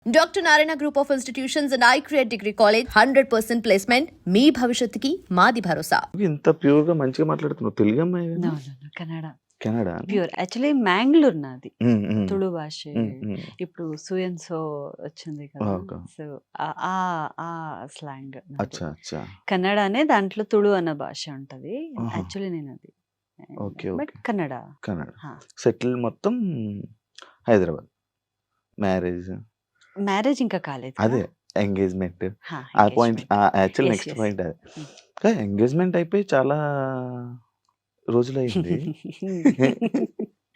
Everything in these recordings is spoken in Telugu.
Doctor Narayana group of institutions and iCreate degree college 100% placement మీ భవిష్యత్తుకి మాది భరోసా. ఇంత ప్యూర్ గా మంచిగా మాట్లాడుతున్నావు. తెలుగు అమ్మాయి No, Kannada Canada pure. Actually Mangalore నాది, తుళు భాష. ఇప్పుడు సుయన్సో వచ్చింది కదా, ఓకే. సో ఆ స్లాంగ్. అచ్చా అచ్చా కన్నడనే దాంట్లో తుళు అన్న భాష ఉంటది. ఆహా. యాక్చువల్లీ నేను అది okay but okay Kannada. Kannada హా. సెటిల్ మొత్తం హైదరాబాద్. మ్యారేజ్ ఇంకా కాలేదు కదా? అదే ఎంగేజ్మెంట్ హా, ఆ point engagement. Actual Yes, next yes. Point అది. కానీ ఎంగేజ్మెంట్ అయిపోయి చాలా రోజులైంది.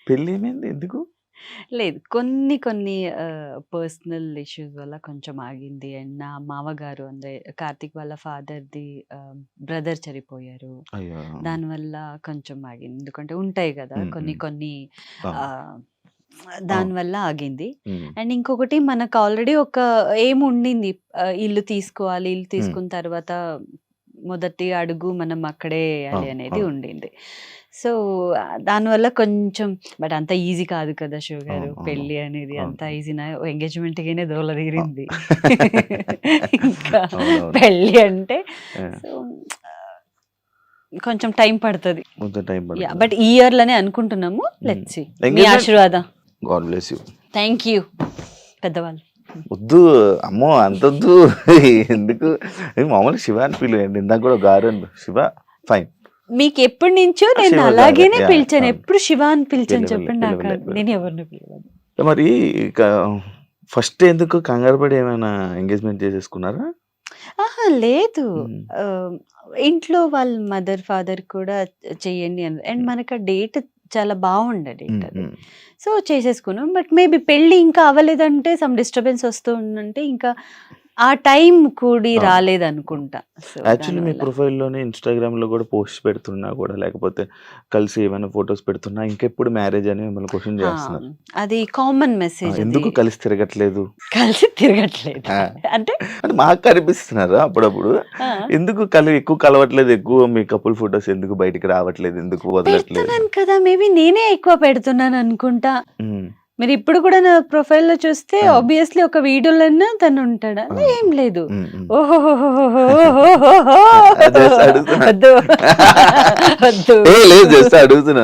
పెళ్ళి ఏమైంది ఎందుకు? లేదు, కొన్ని కొన్ని పర్సనల్ ఇష్యూస్ వల్ల కొంచెం ఆగింది. అండ్ నా మామగారు అంటే కార్తిక్ వాళ్ళ ఫాదర్ది బ్రదర్ చనిపోయారు. అయ్యో దానివల్ల కొంచెం ఆగింది. ఎందుకంటే ఉంటాయి కదా కొన్ని కొన్ని అవును. దానివల్ల ఆగింది. ఉమ్, అండ్ ఇంకొకటి మనకు ఆల్రెడీ ఒక ఏం ఉండింది, ఇల్లు తీసుకోవాలి, ఇల్లు తీసుకున్న తర్వాత మొదటి అడుగు మనం అక్కడే వేయాలి అనేది అవును. ఉండింది. సో దానివల్ల కొంచెం, బట్ అంత ఈజీ కాదు కదా శివ గారు, అవును, పెళ్ళి అనేది అవును. అంత ఈజీనా? ఎంగేజ్మెంట్ గానే దోల తీరింది ఇంకా అవునవును. పెళ్ళి అంటే ఆ, సో కొంచెం టైం పడుతుంది. కొంచెం టైం పడుతుంది. బట్ ఈ ఇయర్ లోనే అనుకుంటున్నాము. Let's see. మీ Engagement- ఆశీర్వాదం. God bless you. Thank you పెద్దవాళ్ళు. వద్దు అమ్మో అంతొద్దు. ఎందుకు మామూలుగా శివ అని పిలువండి. ఇందాక కూడా గారు అని శివ ఫైన్. మీకు ఎప్పటి నుంచో నేను శివ గారు, అలాగేనే yeah, పిలిచాను. అవును. ఎప్పుడు శివ అని పిలిచాను పిలవలే, చెప్పండి నాకు. పిలవలే. నేను ఎవరిని పిలవను. మరి ఇక ఫస్ట్ ఎందుకు కంగారు పడి ఏమైనా ఎంగేజ్మెంట్ చేసేసుకున్నారా? ఆహా లేదు, ఉమ్, ఆ, ఇంట్లో వాళ్ళ మదర్ ఫాదర్ కూడా చెయ్యండి అని. అండ్ మనకు ఆ డేట్ చాలా బాగుండే డేట్ ఉమ్, అది. ఉమ్. సో చేసేసుకున్నాం. బట్ మేబీ పెళ్ళి ఇంకా అవ్వలేదంటే, సమ్ డిస్టర్బెన్స్ వస్తూ ఉందంటే ఇంకా ఆ టైం కూడి అవును. రాలేదనుకుంటా. సో యాక్చువల్లీ మీ దానివల్ల ప్రొఫైల్లోనే ఇన్స్టాగ్రామ్లో కూడా పోస్ట్ పెడుతున్నా కూడా, లేకపోతే కలిసి ఏమైనా ఫొటోస్ పెడుతున్నా ఇంకెప్పుడు మ్యారేజ్ అని మిమ్మల్ని క్వశ్చన్ హా, చేస్తున్నారు. అది కామన్ మెసేజ్. అది ఎందుకు కలిసి తిరగట్లేదు కలిసి తిరగట్లేదు ఆ, అంటే అంటే మాకు కనిపిస్తున్నారు అప్పుడప్పుడు. ఆ, ఎందుకు ఎక్కువ కలవట్లేదు, ఎక్కువ మీ కపుల్ ఫొటోస్ ఎందుకు బయటికి రావట్లేదు, ఎందుకు వదలట్లేదు? పెడుతున్నాను కదా, మేబీ నేనే ఎక్కువ పెడుతున్నాను అనుకుంటా. ఉమ్, మీరు ఇప్పుడు కూడా నా ప్రొఫైల్ లో చూస్తే ఆ, ఆబ్వియస్లీ ఒక వీడియోలన్నా తను ఉంటాడా? ఆ, ఏం లేదు. ఉమ్, ఉమ్. Just అడుగుతున్నా. వద్దు వద్దు. లేదు జస్ట్ అడుగుతున్నా.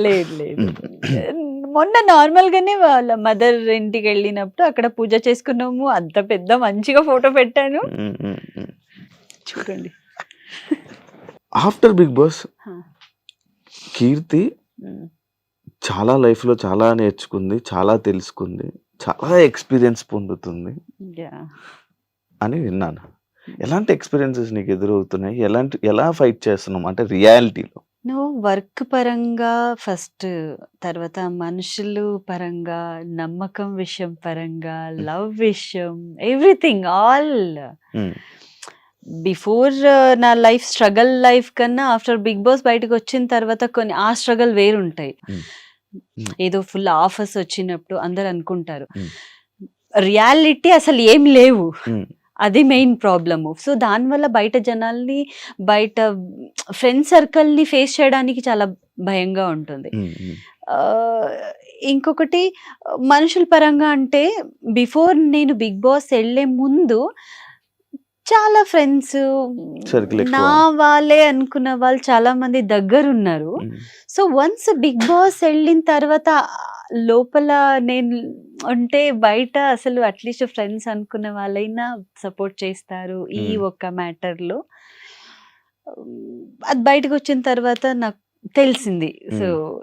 లేదు లేదు. ఉమ్, మొన్న నార్మల్ గానే వాళ్ళ మదర్ ఇంటికి వెళ్ళినప్పుడు అక్కడ పూజ చేసుకున్నాము. అంత పెద్ద మంచిగా ఫోటో పెట్టాను, ఉమ్, ఉమ్, ఉమ్. చూడండి. ఆఫ్టర్ బిగ్ బాస్ హా. కీర్తి ఉమ్. చాలా లైఫ్లో చాలా నేర్చుకుంది, చాలా తెలుసుకుంది, చాలా ఎక్స్పీరియన్స్ పొందుతుంది Yeah. అని విన్నాను. ఎలాంటి ఎక్స్పీరియన్సెస్ నీకు ఎదురవుతున్నాయి? ఎలా ఫైట్ చేస్తున్నాం అంటే రియాలిటీలో? నువ్వు వర్క్ పరంగా ఫస్ట్, తర్వాత మనుషులు పరంగా, నమ్మకం విషయం పరంగా, లవ్ విషయం, ఎవ్రీథింగ్ ఆల్. ఉమ్, బిఫోర్ నా లైఫ్ స్ట్రగల్ లైఫ్ కన్నా ఆఫ్టర్ బిగ్ బాస్ బయటకు వచ్చిన తర్వాత కొన్ని ఆ స్ట్రగల్ వేరుంటాయి. ఉమ్, ఉమ్, ఏదో ఫుల్ ఆఫర్స్ వచ్చినప్పుడు అందరు అనుకుంటారు, ఉమ్, రియాలిటీ అసలు ఏం లేవు. ఉమ్, అది మెయిన్ ప్రాబ్లము. సో దానివల్ల బయట జనాల్ని, బయట ఫ్రెండ్ సర్కిల్ని ఫేస్ చేయడానికి చాలా భయంగా ఉంటుంది. ఉమ్, ఉమ్, ఆ, ఇంకొకటి మనుషుల పరంగా అంటే, బిఫోర్ నేను బిగ్ బాస్ వెళ్ళే ముందు చాలా ఫ్రెండ్స్, Circle ఎక్కువ. నా వాళ్ళే అనుకున్న వాళ్ళు చాలా మంది దగ్గరున్నారు. ఉమ్, సో వన్స్ బిగ్ బాస్ వెళ్ళిన తర్వాత లోపల నేను ఉంటే, బయట అసలు అట్లీస్ట్ ఫ్రెండ్స్ అనుకున్న వాళ్ళైనా సపోర్ట్ చేస్తారు ఈ ఉమ్, ఒక్క మ్యాటర్లో. అది బయటకు వచ్చిన తర్వాత నాకు తెలిసింది. సో ఉమ్.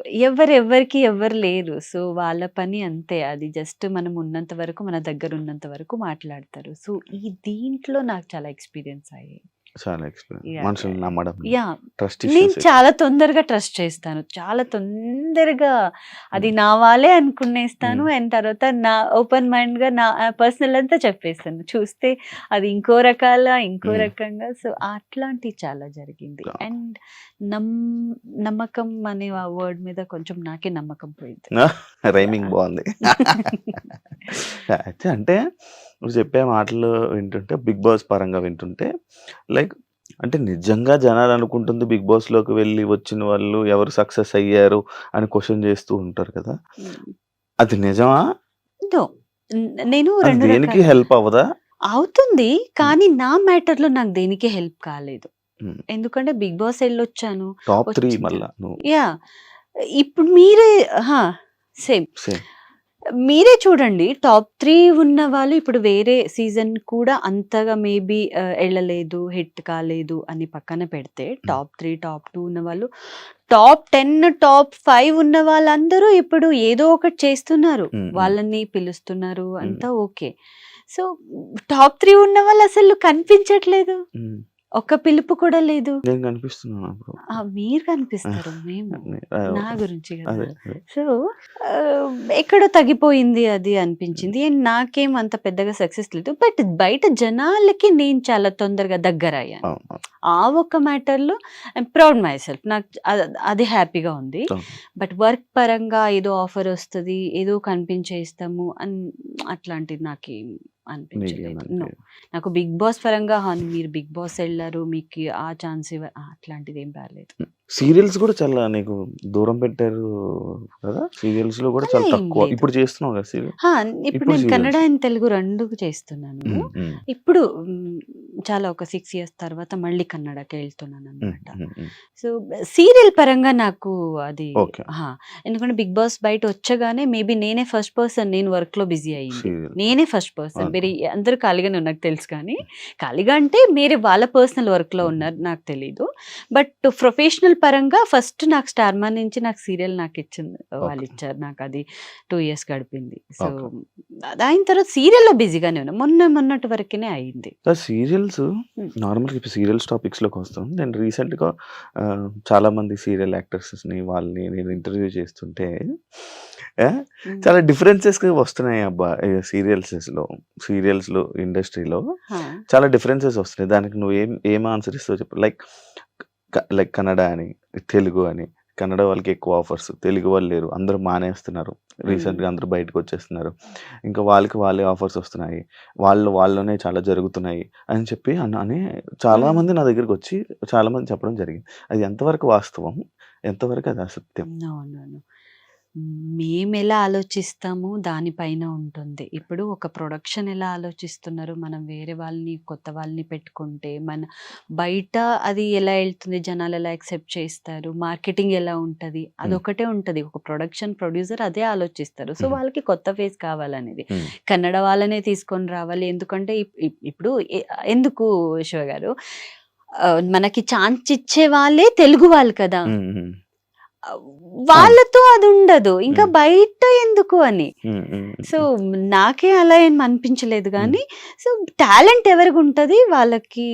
ఎవరికి ఎవరు లేరు. సో వాళ్ళ పని అంతే. అది జస్ట్ మనం ఉన్నంత వరకు, మన దగ్గర ఉన్నంత వరకు మాట్లాడతారు. సో ఈ దీంట్లో నాకు చాలా ఎక్స్పీరియన్స్ అయ్యాయి. చాలా ఎక్స్పీరియన్స్. యా మనుషులు నమ్మడం, యా ట్రస్ట్ నేను ఇష్యూస్. చాలా తొందరగా ట్రస్ట్ చేస్తాను, చాలా తొందరగా అది నా వాళ్ళే అనుకునేస్తాను. అండ్ తర్వాత నా ఓపెన్ మైండ్ గా నా పర్సనల్ అంతా చెప్పేస్తాను. చూస్తే అది ఇంకో రకంగా. సో అట్లాంటి చాలా జరిగింది. అండ్ నమ్మకం అనే ఆ వర్డ్ మీద కొంచెం నాకే నమ్మకం పోయింది. రైమింగ్ బాగుంది. అయితే అంటే నువ్వు చెప్పే మాటలు వింటుంటే, బిగ్ బాస్ పరంగా వింటుంటే, లైక్ అంటే నిజంగా జనాలు అనుకుంటుంది బిగ్ బాస్లోకి వెళ్ళి వచ్చిన వాళ్ళు ఎవరు సక్సెస్ అయ్యారు అని క్వశ్చన్ చేస్తూ ఉంటారు కదా, అది నిజమా? నో, నేను అది 2 దేనికి రకాలు హెల్ప్ అవ్వదా? అవుతుంది. కానీ నా మ్యాటర్‌లో నాకు దేనికి హెల్ప్ కాలేదు. హ్మ్. ఎందుకంటే 'బిగ్ బాస్' ఎళ్ళొచ్చాను. టాప్ 3 వచ్చిన మళ్ళా నువ్వు. యాహ్! ఇప్పుడు మీరే అహా! సేమ్. సేమ్. మీరే చూడండి టాప్ 3 ఉన్న వాళ్ళు ఇప్పుడు వేరే సీజన్ కూడా అంతగా మేబీ ఎళ్ళలేదు, హిట్ కాలేదు అని పక్కన పెడితే టాప్ 3, టాప్ 2 ఉన్నవాళ్ళు టాప్ 10, టాప్ 5 ఉన్న వాళ్ళందరూ ఇప్పుడు ఏదో ఒకటి చేస్తున్నారు. వాళ్ళని పిలుస్తున్నారు. అంతా ఓకే. సో, టాప్ 3 ఉన్న వాళ్ళు అసలు కనిపించట్లేదు. హ్మ్. ఒక్క పిలుపు కూడా లేదు. నేను కనిపిస్తున్నాను అప్పుడు. మీరు కనిపిస్తారు. మేము నా గురించి అదే. కదా! అదే. సో, ఎక్కడో తగ్గిపోయింది అది అనిపించింది. అండ్ నాకేం అంత పెద్దగా సక్సెస్ లేదు. బట్ బయట జనాలకి నేను చాలా తొందరగా దగ్గరయ్యాను. అవును. ఆ ఒక్క మ్యాటర్‌లో ఐయామ్ ప్రౌడ్ మై సెల్ఫ్. నాకు అది హ్యాపీగా ఉంది. అవును. బట్ వర్క్ పరంగా ఏదో ఆఫర్ వస్తది, ఏదో కనిపించేస్తాము అట్లాంటిది నాకేం అనిపించలేదు. నో. నీకేమంటే నాకు 'బిగ్ బాస్' పరంగా మీరు 'బిగ్ బాస్' ఎళ్లారు, మీకు ఆ ఛాన్స్ అట్లాంటిదేం రాలేదు. సీరియల్స్ కూడా చాలా నీకు దూరం పెట్టారు కదా? సీరియల్స్‌లో కూడా అలా చాలా ఏం తక్కువ. లేదు. ఇప్పుడు చేస్తున్నావు కదా సీరియల్? ఇప్పుడు ఇప్పుడు నేను కన్నడ సీరియల్స్. అండ్ తెలుగు 2 చేస్తున్నాను. హ్మ్. హ్మ్. ఇప్పుడు చాలా ఒక 6 ఇయర్స్ తర్వాత మళ్ళీ కన్నడకి హ్మ్. ఎళ్తున్నాననమాట. హ్మ్. హ్మ్. సో, సీరియల్ పరంగా నాకు అది ఓకే. ఎందుకంటే 'బిగ్ బాస్' బయట వచ్చగానే మేబీ నేనే ఫస్ట్ పర్సన్ నేను వర్క్‌లో బిజీ అయింది. సీరియల్. నేనే ఫస్ట్ పర్సన్. అవును. వేరే అందరూ ఖాళీగానే ఉన్నారు నాకు తెలుసు కానీ, ఖాళీగా అంటే వేరే వాళ్ళ పర్సనల్ వర్క్‌లో ఉన్నారు నాకు తెలీదు. బట్ ప్రొఫెషనల్ పరంగా ఫస్ట్ నాకు 'స్టార్ మా' నుంచి నాకు సీరియల్ నాకిచ్చింది. ఓకే. వాళ్ళిచ్చారు. నాకది 2 ఇయర్స్ గడిపింది. So, okay. అయిన తర్వాత సీరియల్‌లో బిజీగానే ఉన్నా. మొన్నటి వరకునే అయింది. సీరియల్స్ హ్మ్. నార్మల్‌గా ఇప్పుడు సీరియల్స్ టాపిక్స్‌లోకి వస్తాం. నేను రీసెంట్‌గా చాలామంది సీరియల్ యాక్టర్స్‌ని వాళ్ళని నేను ఇంటర్వ్యూ చేస్తుంటే హ్మ్. చాలా డిఫరెన్సెస్ వస్తున్నాయి అబ్బా! సీరియల్స్‌లో ఇండస్ట్రీలో హా! చాలా డిఫరెన్సెస్ వస్తున్నాయి. దానికి నువ్వు ఏం ఆన్సర్ ఇస్తావో చెప్పు. లైక్ కన్నడ అని, తెలుగు అని. కన్నడ వాళ్ళకి ఎక్కువ ఆఫర్స్. తెలుగు వాళ్ళు లేరు. అందరూ మానేస్తున్నారు. హ్మ్. రీసెంట్‌గా అందరూ బయటకొచ్చేస్తున్నారు. ఇంకా వాళ్ళే ఆఫర్స్ వస్తున్నాయి. వాళ్ళలోనే చాలా జరుగుతున్నాయి అని చెప్పి అని హ్మ్. చాలామంది నా దగ్గరకొచ్చి చాలామంది చెప్పడం జరిగింది. అది ఎంతవరకు వాస్తవం? ఎంతవరకు అది అసత్యం? నో. నో. నో. మేమెలా ఆలోచిస్తామో దాని పైన ఉంటుంది. ఇప్పుడు ఒక ప్రొడక్షన్ ఎలా ఆలోచిస్తున్నారు, మనం వేరే వాళ్ళని, కొత్త వాళ్ళని పెట్టుకుంటే, బయట అది ఎలా ఎళ్తుంది, జనాలు ఎలా యాక్సెప్ట్ చేస్తారు, మార్కెటింగ్ ఎలా ఉంటది, హ్మ్. అదొకటే ఉంటది. ఒక ప్రొడ్యూసర్ అదే ఆలోచిస్తారు. సో, హుహు. వాళ్ళకి కొత్త ఫేస్ కావాలనేది. హ్మ్. కన్నడ వాళ్ళనే తీసుకొని రావాలి. ఎందుకంటే ఇప్పుడు ఎందుకు శివ గారు మనకి ఛాన్స్ ఇచ్చే వాళ్ళే తెలుగు వాళ్ళు కదా! హ్మ్. హ్మ్. అవును. వాళ్ళతో అదుండదు. ఇంకా హ్మ్. బయట ఎందుకు అని. హ్మ్. హ్మ్. సో, హ్మ్. నాకే అలా ఏం అనిపించలేదు హ్మ్. గానీ, సో, టాలెంట్ ఎవరికుంటది వాళ్ళకి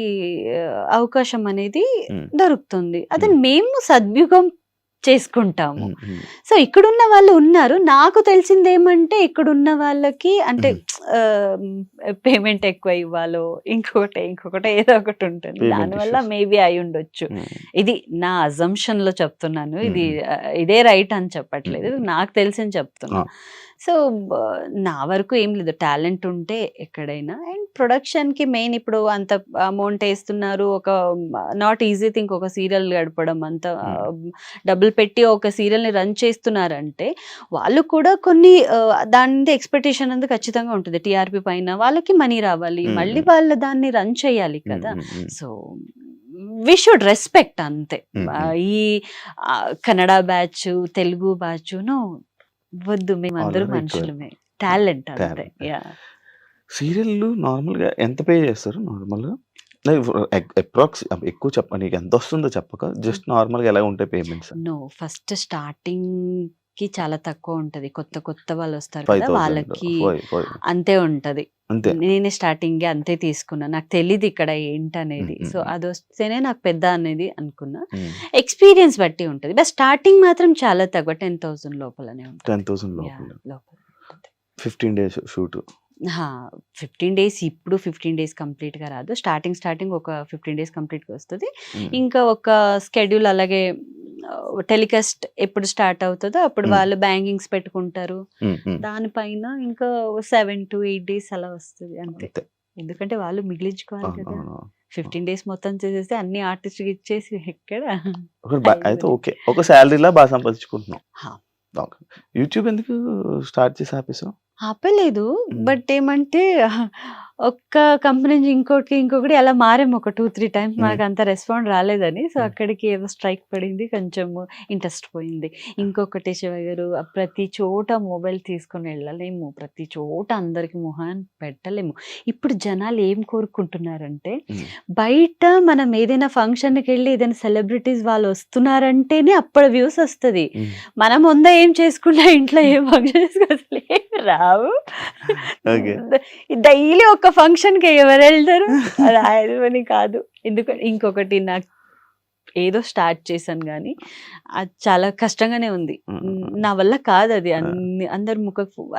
అవకాశం అనేది హ్మ్. దొరుకుతుంది. అది హ్మ్. మేము సద్వినియోగం చేసుకుంటాము. హ్మ్. హ్మ్. సో, ఇక్కడున్న వాళ్ళు ఉన్నారు. నాకు తెలిసిందేమంటే ఇక్కడున్న వాళ్ళకి అంటే ఆహ్, పేమెంట్ ఎక్కువ ఇవ్వాలో, ఇంకొకటో ఏదో ఒకటి ఉంటుంది. పేమెంట్ దానివల్ల ఇష్యూస్. మేబీ అయ్యుండొచ్చు. హ్మ్. ఇది నా అజంప్షన్‌లో చెప్తున్నాను. హ్మ్. ఇది హ్మ్. ఇదే రైట్ అని హ్మ్. చెప్పట్లేదు. హ్మ్. నాకు తెలిసింది చెప్తున్నా. ఆ! సో, బ నా వరకు ఏం లేదు. టాలెంట్ ఉంటే ఎక్కడైనా అండ్ ప్రొడక్షన్‌కి మెయిన్ ఇప్పుడు అంత అమౌంట్ ఏస్తున్నారు. నాట్ ఈజీ థింగ్ ఒక సీరియల్ గడపడం అంత హ్మ్. డబ్బులు పెట్టి ఒక సీరియల్‌ని రన్ చేస్తున్నారంటే, వాళ్ళు కూడా కొన్ని దాని మీద ఎక్స్‌పెక్టేషన్ అనేది ఖచ్చితంగా ఉంటుంది. టీఆర్‌పీ పైన వాళ్ళకి మనీ రావాలి. హ్మ్. మళ్ళీ హ్మ్. వాళ్ళు దాన్ని రన్ చేయాలి హ్మ్. కదా! హ్మ్. హ్మ్. సో, వి షుడ్ రెస్పెక్ట్ అంతే. హ్మ్. హ్మ్. ఈ కన్నడ బ్యాచ్, తెలుగు బ్యాచ్ వద్దు. ఆల్ మేమందరం ఆర్ ఈక్వల్. మనుషులమే. టాలెంట్ అంతే. టాలెంట్. యాహ్! సీరియల్‌లు నార్మల్‌గా ఎంత పే చేస్తారు నార్మల్‌గా? అప్రాక్స్ ఎక్కువ నీకు ఎంతొస్తుందో చెప్పక జస్ట్ నార్మల్‌గా ఎలా ఉంటాయి పేమెంట్స్? నో. ఫస్ట్ స్టార్టింగ్‌కి చాలా తక్కువ ఉంటది. కొత్త వాళ్ళొస్తారు కదా! 5,000 వాళ్ళకి 5 అంతే ఉంటది. అంతే. నేనే స్టార్టింగే అంతే తీసుకున్నా. నాకు తెలీదు ఇక్కడ హ్మ్. ఏంటనేది. హ్మ్. సో, హ్మ్. అదొస్తేనే నాకు పెద్ద అనేది అనుకున్నా. హ్మ్. ఎక్స్‌పీరియన్స్ బట్టి ఉంటది. బట్ స్టార్టింగ్ మాత్రం చాలా తక్కువ 10,000 లోపలనే ఉంటది. 10,000 యాహ్! లోపల. లోపలే ఉంటది. 15 డేస్ షూటు. 15 డేస్ ఇప్పుడు 15 డేస్ కంప్లీట్‌గా రాదు. స్టార్టింగ్ ఒక 15 డేస్ కంప్లీట్‌గా వస్తది. హ్మ్. ఇంకా ఒక స్కెడ్యూల్ అలాగే టెలికాస్ట్ ఎప్పుడు స్టార్ట్ అవుతదో అప్పుడు హ్మ్. వాళ్ళు బ్యాంగింగ్స్ పెట్టుకుంటారు. హ్మ్. హ్మ్. దానిపైన ఇంకా 7-8 డేస్ అలా వస్తది అంతే. అంతే. ఎందుకంటే వాళ్ళు మిగిలించుకోవాలి కదా! అవునవును. 15 డేస్ మొత్తం చేసేస్తే అన్ని ఆర్టిస్ట్‌కి ఇచ్చేసి ఎక్కడ అయితే అయితది. ఓకే. ఒక సాలరీలా సంపాదించుకుంటున్నావు. హా! ఓకే. యూట్యూబ్ ఎందుకు స్టార్ట్ చేసి ఆపేసావు? ఆపలేదు. బట్ ఏమంటే ఒక్క కంపెనీ నుంచి ఇంకొకటి అలా మారాము ఒక 2-3 టైమ్స్. మనకు అంత రెస్పాండ్ రాలేదని. సో అక్కడికి ఏదో స్ట్రైక్ పడింది. కొంచెం ఇంట్రెస్ట్ పోయింది. ఇంకొకటి శివ గారు, ప్రతి చోట మొబైల్ తీసుకొని వెళ్ళలేము. ప్రతి చోట అందరికి మొహాన్ని పెట్టలేము. ఇప్పుడు జనాలు ఏం కోరుకుంటున్నారంటే, బయట మనం ఏదైనా ఫంక్షన్కి వెళ్ళి ఏదైనా సెలబ్రిటీస్ వాళ్ళు వస్తున్నారంటేనే అప్పుడు వ్యూస్ వస్తుంది. మనం ముందా ఏం చేసుకున్నా ఇంట్లో ఏం ఫంక్షన్స్ అసలు ఏం రావు. డైలీ ఒక ఫంక్షన్ కి ఎవరు వెళ్తారు? అది ఆయన కాదు. ఎందుకంటే ఇంకొకటి నాకు ఏదో స్టార్ట్ చేశాను కానీ అది చాలా కష్టంగానే ఉంది. నా వల్ల కాదు అది. అందరు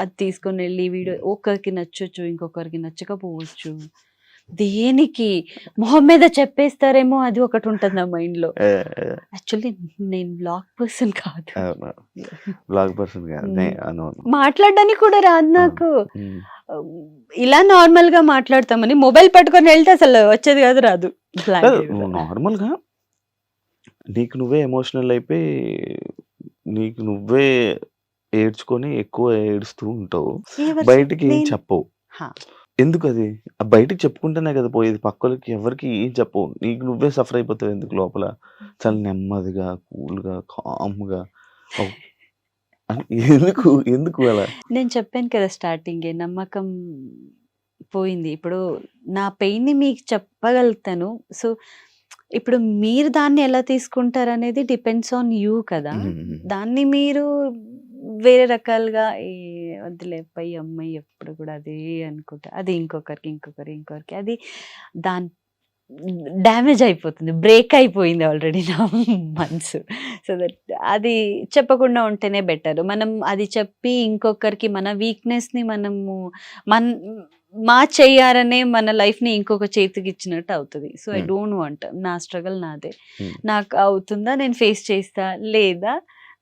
అది తీసుకొని వెళ్ళి వీడియో ఒకరికి నచ్చొచ్చు, ఇంకొకరికి నచ్చకపోవచ్చు. దేనికి మొహం మీద చెప్పేస్తారేమో అది ఒకటి ఉంటుంది నా మైండ్ లో. యాక్చువల్లీ నేను బ్లాగ్ పర్సన్ కాదు. మాట్లాడడానికి కూడా రాదు నాకు. ఇలా నార్మల్ గా మాట్లాడతామని మొబైల్ పట్టుకొని వెళ్తే అసలు వచ్చేది కాదు, రాదు. నార్మల్ గా నీకు నువ్వే ఎమోషనల్ అయిపోయి నీకు నువ్వే ఏడ్చుకొని ఎక్కువ ఏడుస్తూ ఉంటావు. బయటికి ఏం చెప్పవు. ఎందుకు అది? బయటికి చెప్పుకుంటేనే కదా పోయేది. పక్కలకి ఎవరికి ఏం చెప్పవు. నీకు నువ్వే సఫర్ అయిపోతావు. ఎందుకు లోపల చాలా నెమ్మదిగా, కూల్గా, కామ్గా. ఎందుకు ఎందుకు అలా? నేను చెప్పాను కదా స్టార్టింగే, నమ్మకం పోయింది. ఇప్పుడు నా పెయిన్ ని మీకు చెప్పగలుగుతాను. సో ఇప్పుడు మీరు దాన్ని ఎలా తీసుకుంటారు అనేది డిపెండ్స్ ఆన్ యూ కదా. దాన్ని మీరు వేరే రకాలుగా వద్దులే పై అమ్మాయి ఎప్పుడు కూడా అదే అనుకుంటా, అది ఇంకొకరికి అది దాని డ్యామేజ్ అయిపోతుంది, బ్రేక్ అయిపోయింది ఆల్రెడీ నా మనసు. సో దట్ అది చెప్పకుండా ఉంటేనే బెటర్. మనం అది చెప్పి ఇంకొకరికి మన వీక్నెస్ని మనము మా చెయ్యారనే మన లైఫ్ని ఇంకొక చేతికి ఇచ్చినట్టు అవుతుంది. So I don't want. నా స్ట్రగల్ నాదే. నాకు అవుతుందా, నేను ఫేస్ చేస్తా, లేదా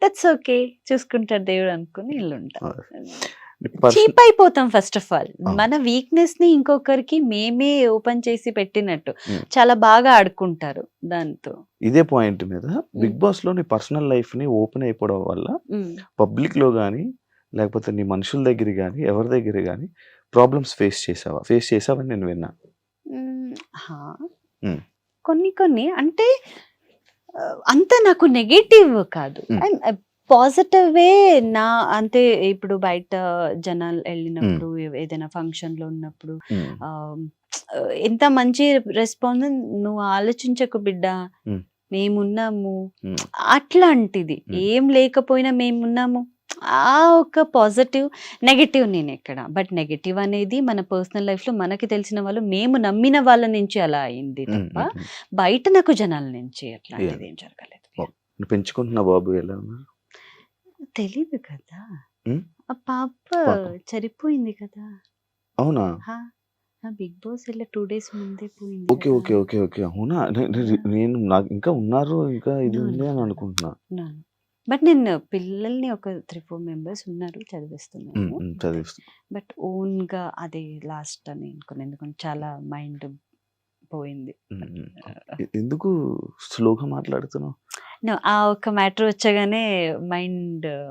దట్స్ ఓకే, చూసుకుంటాడు దేవుడు అనుకుని ఇల్లు ఉంటా. చీప్ అయిపోతాం ఫస్ట్ ఆఫ్ ఆల్. మన వీక్నెస్ ని ఇంకొకరికి మేమే ఓపెన్ చేసి పెట్టినట్టు చాలా బాగా ఆడుకుంటారు దాంతో. ఇదే పాయింట్ మీద బిగ్ బాస్ లో నీ పర్సనల్ లైఫ్ ని ఓపెన్ అయిపోవడం వల్ల పబ్లిక్ లో గానీ లేకపోతే నీ మనుషుల దగ్గర గానీ ఎవరి దగ్గర గానీ ప్రాబ్లమ్స్ ఫేస్ చేసావని నేను విన్నా. కొన్ని అంటే అంత నాకు నెగటివ్ కాదు, పాజిటివే. నా అంటే ఇప్పుడు బయట జనాలు వెళ్ళినప్పుడు ఏదైనా ఫంక్షన్ లో ఉన్నప్పుడు ఎంత మంచి రెస్పాన్స్, నువ్వు ఆలోచించకు బిడ్డ, మేమున్నాము అట్లాంటిది. ఏం లేకపోయినా మేమున్నాము, ఆ ఒక పాజిటివ్. నెగటివ్ నేను ఎక్కడ, బట్ నెగటివ్ అనేది మన పర్సనల్ లైఫ్ లో మనకి తెలిసిన వాళ్ళు, మేము నమ్మిన వాళ్ళ నుంచి అలా అయింది తప్ప బయట నాకు జనాల నుంచి అట్లాంటిది ఏం జరగలేదు. పెంచుకుంటున్నా బాబు ఎలా తెలీదు కదా, ఆ పాప చనిపోయింది కదా. అవునా? బిగ్ బాస్ వెళ్ళే 2 days ముందే పోయింది. ఓకే ఓకే ఓకే ఓకే అవునా? నేను నాకు ఇంకా ఉన్నారు, ఇంకా ఇది ఉంది అని అనుకుంటున్నా. బట్ నేను పిల్లల్ని ఒక 3-4 members ఉన్నారు, చదివిస్తున్నాను. బట్ ఓన్ గా అదే లాస్ట్ అని అనుకున్నాను, ఎందుకంటే చాలా మైండ్ పోయింది. ఎందుకు స్లోగా మాట్లాడుతున్నావు? ఆ ఒక్క మ్యాటర్ వచ్చగానే మైండ్